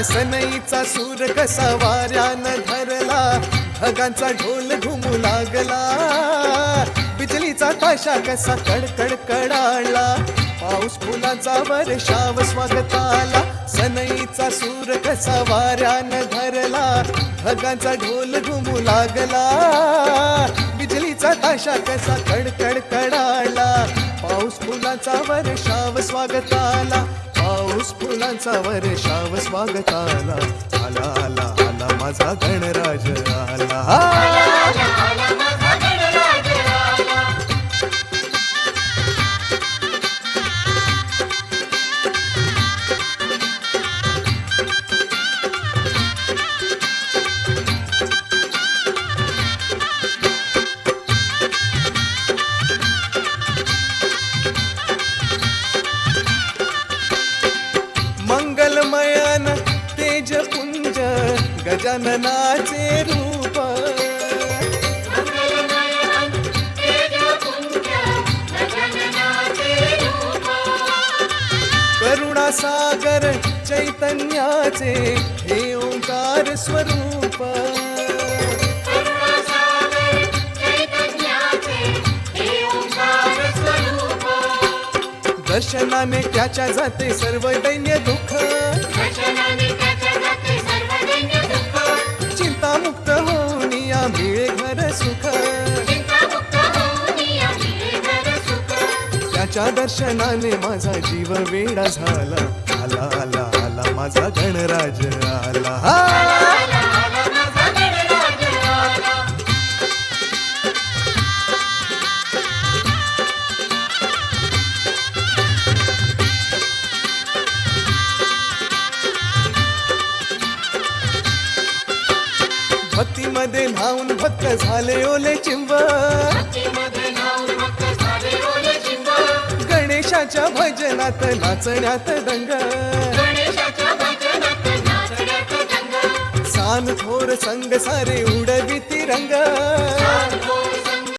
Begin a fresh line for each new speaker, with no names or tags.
सनईचा सूर कसा वाऱ्यानं धरला, ढगांचा ढोल घुमू लागला, बिजलीचा ताशा कसा कडकड कडाळला, पाऊस फुलांचा वर्षाव स्वागताला. सनईचा सूर कसा वाऱ्यानं धरला, ढगांचा ढोल घुमू लागला, बिजलीचा ताशा कसा कडकड कडाळला, पाऊस फुलांचा वर्षाव स्वागताला, पाऊस फुलांचा वर्षाव स्वागताला. आला आला आला माझा गणराज आला. मंगलमयन तेजपुंज गजाननाचे रूप, करुणासागर चैतन्याचे हे ओंकार स्वरूप, दर्शनाने त्याच्या जाते सर्व दैन्य दुःख, चिंतामुक्त होऊन या मिळे घर सुख, त्याच्या दर्शनाने माझा जीव वेडा झाला. आला आला आला माझा गणराज आला. भक्तीमध्ये न्हाऊन भक्त झाले ओले चिंब, गणेशाच्या भजनात नाचण्यात दंग, सान थोर संग सारे उडविती रंग.